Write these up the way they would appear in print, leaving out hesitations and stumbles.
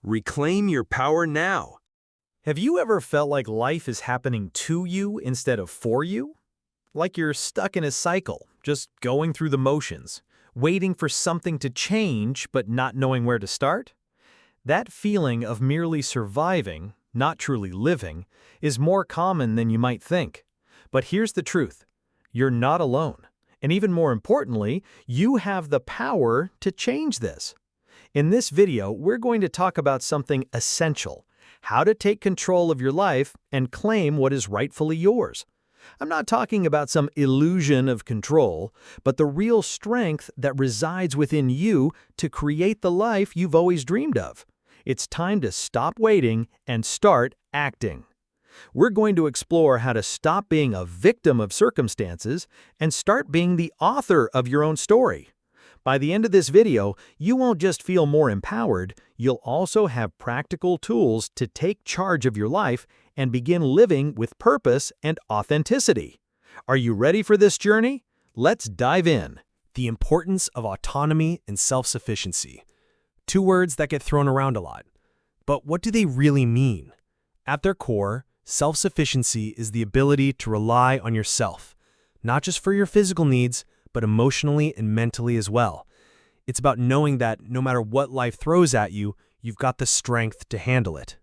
Reclaim your power now. Have you ever felt like life is happening to you instead of for you? Like you're stuck in a cycle, just going through the motions, waiting for something to change but not knowing where to start? That feeling of merely surviving, not truly living, is more common than you might think. But here's the truth. You're not alone. And even more importantly, you have the power to change this. In this video, we're going to talk about something essential: how to take control of your life and claim what is rightfully yours. I'm not talking about some illusion of control, but the real strength that resides within you to create the life you've always dreamed of. It's time to stop waiting and start acting. We're going to explore how to stop being a victim of circumstances and start being the author of your own story. By the end of this video, you won't just feel more empowered, you'll also have practical tools to take charge of your life and begin living with purpose and authenticity. Are you ready for this journey? Let's dive in. The importance of autonomy and self-sufficiency. Two words that get thrown around a lot. But what do they really mean? At their core, self-sufficiency is the ability to rely on yourself, not just for your physical needs, but emotionally and mentally as well. It's about knowing that no matter what life throws at you, you've got the strength to handle it.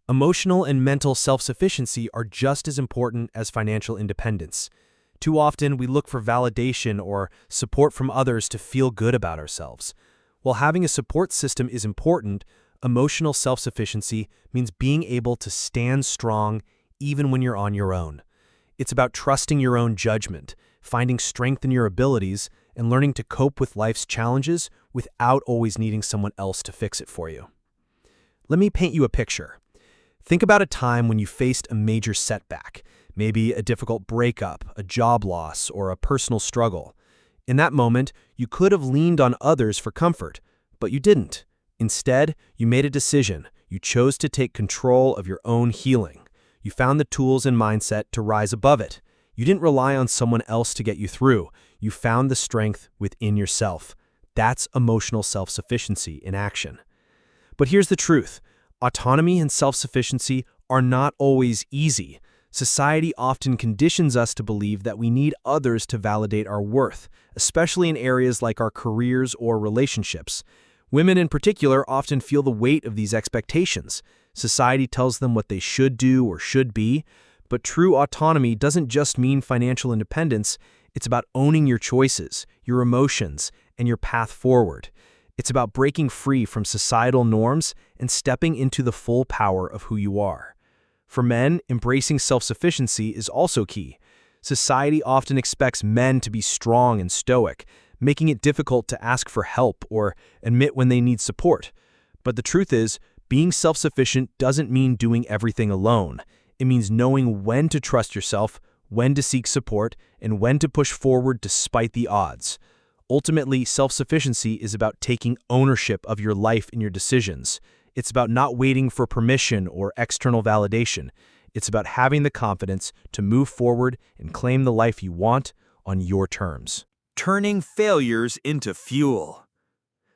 Emotional and mental self-sufficiency are just as important as financial independence. Too often, we look for validation or support from others to feel good about ourselves. While having a support system is important, emotional self-sufficiency means being able to stand strong even when you're on your own. It's about trusting your own judgment, finding strength in your abilities, and learning to cope with life's challenges without always needing someone else to fix it for you. Let me paint you a picture. Think about a time when you faced a major setback, maybe a difficult breakup, a job loss, or a personal struggle. In that moment, you could have leaned on others for comfort, but you didn't. Instead, you made a decision. You chose to take control of your own healing. You found the tools and mindset to rise above it. You didn't rely on someone else to get you through. You found the strength within yourself. That's emotional self-sufficiency in action. But here's the truth. Autonomy and self-sufficiency are not always easy. Society often conditions us to believe that we need others to validate our worth, especially in areas like our careers or relationships. Women in particular often feel the weight of these expectations. Society tells them what they should do or should be. But true autonomy doesn't just mean financial independence. It's about owning your choices, your emotions, and your path forward. It's about breaking free from societal norms and stepping into the full power of who you are. For men, embracing self-sufficiency is also key. Society often expects men to be strong and stoic, making it difficult to ask for help or admit when they need support. But the truth is, being self-sufficient doesn't mean doing everything alone. It means knowing when to trust yourself, when to seek support, and when to push forward despite the odds. Ultimately, self-sufficiency is about taking ownership of your life and your decisions. It's about not waiting for permission or external validation. It's about having the confidence to move forward and claim the life you want on your terms. Turning failures into fuel.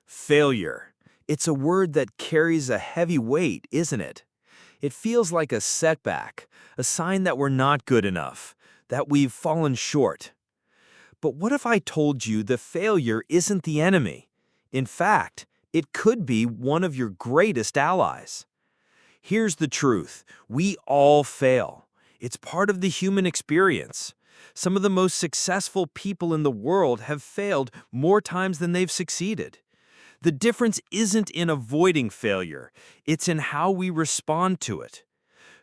Failure. It's a word that carries a heavy weight, isn't it? It feels like a setback, a sign that we're not good enough, that we've fallen short. But what if I told you the failure isn't the enemy? In fact, it could be one of your greatest allies. Here's the truth. We all fail. It's part of the human experience. Some of the most successful people in the world have failed more times than they've succeeded. The difference isn't in avoiding failure, it's in how we respond to it.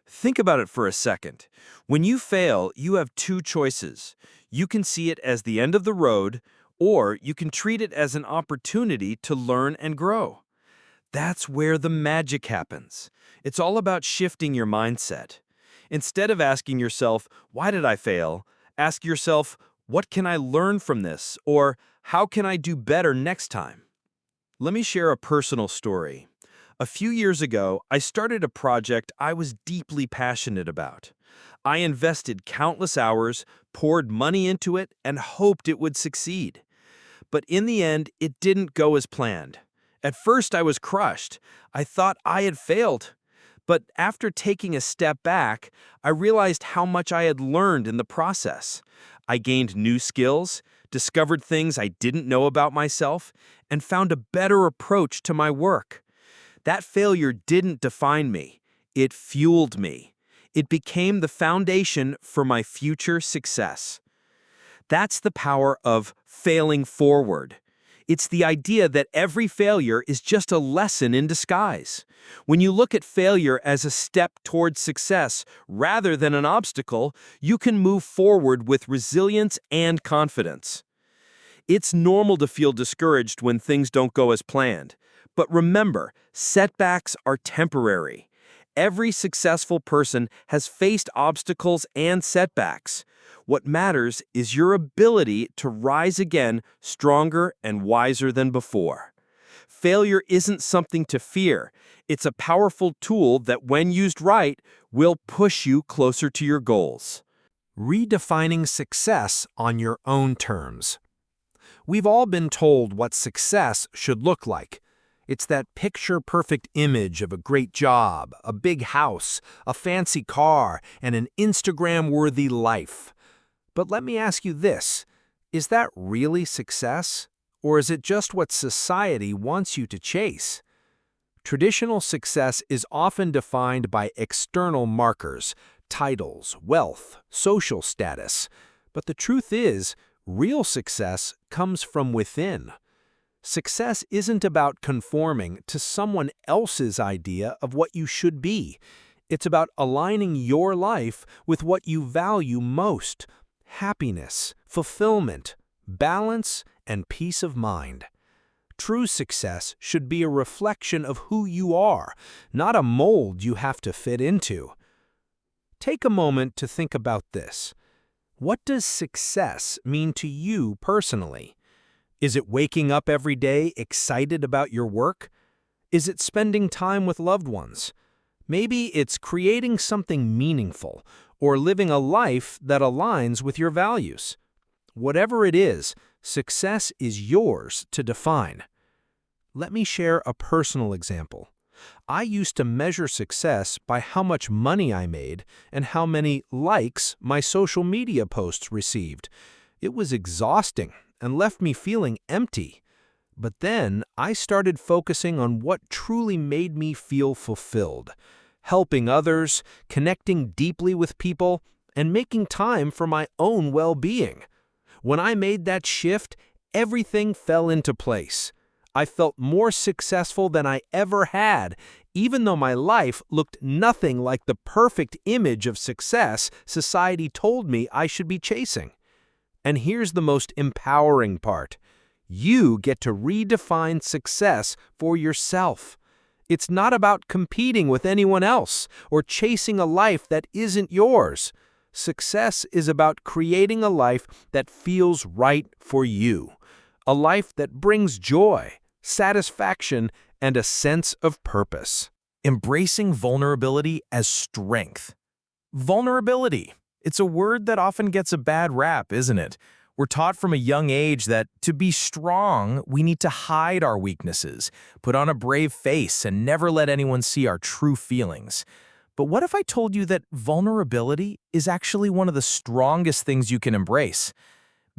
Think about it for a second. When you fail, you have two choices. You can see it as the end of the road, or you can treat it as an opportunity to learn and grow. That's where the magic happens. It's all about shifting your mindset. Instead of asking yourself, "Why did I fail?" ask yourself, "What can I learn from this?" or "How can I do better next time?" Let me share a personal story. A few years ago, I started a project I was deeply passionate about. I invested countless hours, poured money into it, and hoped it would succeed. But in the end, it didn't go as planned. At first, I was crushed. I thought I had failed. But after taking a step back, I realized how much I had learned in the process. I gained new skills, discovered things I didn't know about myself, and found a better approach to my work. That failure didn't define me. It fueled me. It became the foundation for my future success. That's the power of failing forward. It's the idea that every failure is just a lesson in disguise. When you look at failure as a step towards success rather than an obstacle, you can move forward with resilience and confidence. It's normal to feel discouraged when things don't go as planned. But remember, setbacks are temporary. Every successful person has faced obstacles and setbacks. What matters is your ability to rise again stronger and wiser than before. Failure isn't something to fear. It's a powerful tool that, when used right, will push you closer to your goals. Redefining success on your own terms. We've all been told what success should look like. It's that picture-perfect image of a great job, a big house, a fancy car, and an Instagram-worthy life. But let me ask you this, is that really success? Or is it just what society wants you to chase? Traditional success is often defined by external markers, titles, wealth, social status. But the truth is, real success comes from within. Success isn't about conforming to someone else's idea of what you should be. It's about aligning your life with what you value most: happiness, fulfillment, balance, and peace of mind. True success should be a reflection of who you are, not a mold you have to fit into. Take a moment to think about this. What does success mean to you personally? Is it waking up every day excited about your work? Is it spending time with loved ones? Maybe it's creating something meaningful or living a life that aligns with your values. Whatever it is, success is yours to define. Let me share a personal example. I used to measure success by how much money I made and how many likes my social media posts received. It was exhausting and left me feeling empty. But then I started focusing on what truly made me feel fulfilled: helping others, connecting deeply with people, and making time for my own well-being. When I made that shift, everything fell into place. I felt more successful than I ever had, even though my life looked nothing like the perfect image of success society told me I should be chasing. And here's the most empowering part. You get to redefine success for yourself. It's not about competing with anyone else or chasing a life that isn't yours. Success is about creating a life that feels right for you. A life that brings joy, satisfaction, and a sense of purpose. Embracing vulnerability as strength. Vulnerability. It's a word that often gets a bad rap, isn't it? We're taught from a young age that to be strong, we need to hide our weaknesses, put on a brave face, and never let anyone see our true feelings. But what if I told you that vulnerability is actually one of the strongest things you can embrace?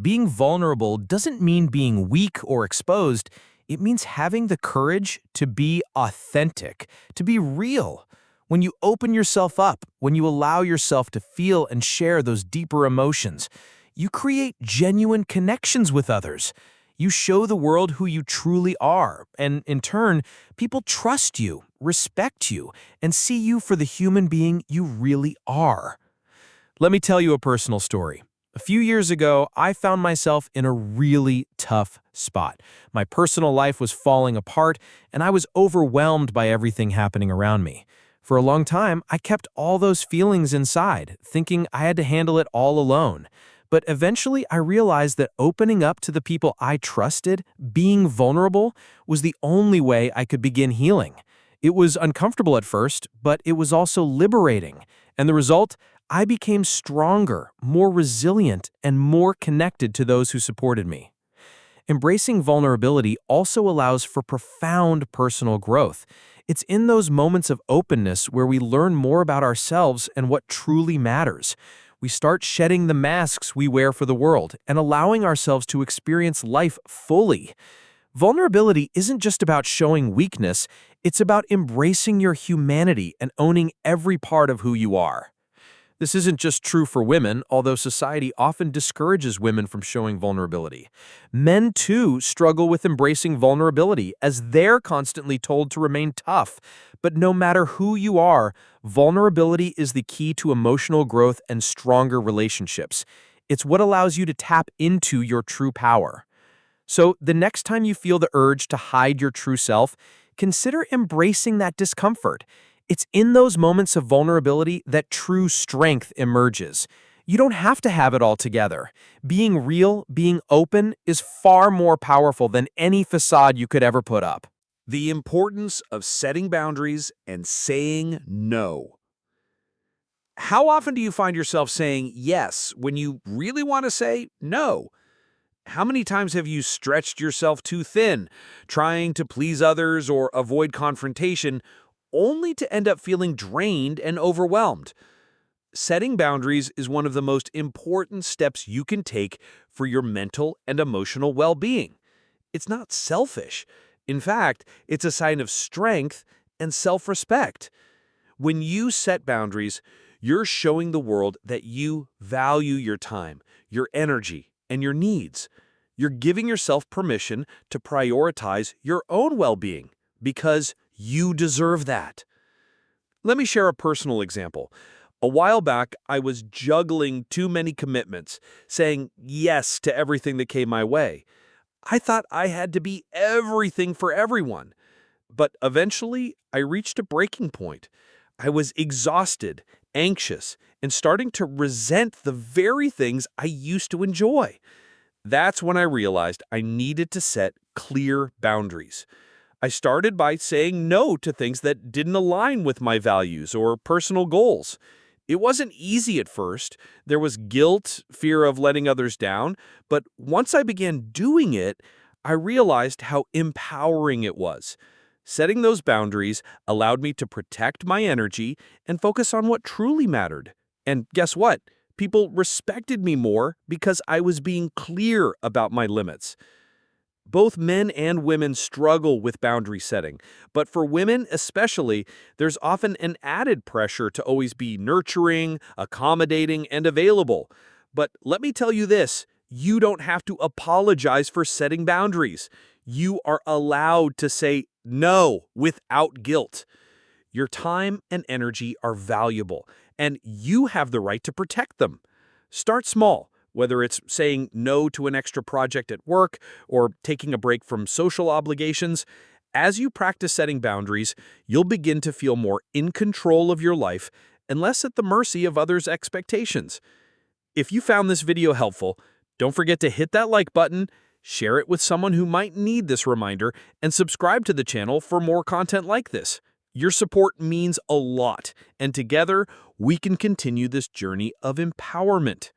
Being vulnerable doesn't mean being weak or exposed. It means having the courage to be authentic, to be real. When you open yourself up, when you allow yourself to feel and share those deeper emotions, you create genuine connections with others. You show the world who you truly are, and in turn, people trust you, respect you, and see you for the human being you really are. Let me tell you a personal story. A few years ago, I found myself in a really tough spot. My personal life was falling apart, and I was overwhelmed by everything happening around me. For a long time, I kept all those feelings inside, thinking I had to handle it all alone. But eventually, I realized that opening up to the people I trusted, being vulnerable, was the only way I could begin healing. It was uncomfortable at first, but it was also liberating. And the result? I became stronger, more resilient, and more connected to those who supported me. Embracing vulnerability also allows for profound personal growth. It's in those moments of openness where we learn more about ourselves and what truly matters. We start shedding the masks we wear for the world and allowing ourselves to experience life fully. Vulnerability isn't just about showing weakness, it's about embracing your humanity and owning every part of who you are. This isn't just true for women, although society often discourages women from showing vulnerability. Men, too, struggle with embracing vulnerability as they're constantly told to remain tough. But no matter who you are, vulnerability is the key to emotional growth and stronger relationships. It's what allows you to tap into your true power. So, the next time you feel the urge to hide your true self, consider embracing that discomfort. It's in those moments of vulnerability that true strength emerges. You don't have to have it all together. Being real, being open, is far more powerful than any facade you could ever put up. The importance of setting boundaries and saying no. How often do you find yourself saying yes when you really want to say no? How many times have you stretched yourself too thin, trying to please others or avoid confrontation, only to end up feeling drained and overwhelmed? Setting boundaries is one of the most important steps you can take for your mental and emotional well-being. It's not selfish. In fact, it's a sign of strength and self-respect. When you set boundaries, you're showing the world that you value your time, your energy, and your needs. You're giving yourself permission to prioritize your own well-being because you deserve that. Let me share a personal example. A while back, I was juggling too many commitments, saying yes to everything that came my way. I thought I had to be everything for everyone. But eventually, I reached a breaking point. I was exhausted, anxious, and starting to resent the very things I used to enjoy. That's when I realized I needed to set clear boundaries. I started by saying no to things that didn't align with my values or personal goals. It wasn't easy at first. There was guilt, fear of letting others down, but once I began doing it, I realized how empowering it was. Setting those boundaries allowed me to protect my energy and focus on what truly mattered. And guess what? People respected me more because I was being clear about my limits. Both men and women struggle with boundary setting, but for women especially, there's often an added pressure to always be nurturing, accommodating, and available. But let me tell you this, you don't have to apologize for setting boundaries. You are allowed to say no without guilt. Your time and energy are valuable, and you have the right to protect them. Start small. Whether it's saying no to an extra project at work or taking a break from social obligations, as you practice setting boundaries, you'll begin to feel more in control of your life and less at the mercy of others' expectations. If you found this video helpful, don't forget to hit that like button, share it with someone who might need this reminder, and subscribe to the channel for more content like this. Your support means a lot, and together we can continue this journey of empowerment.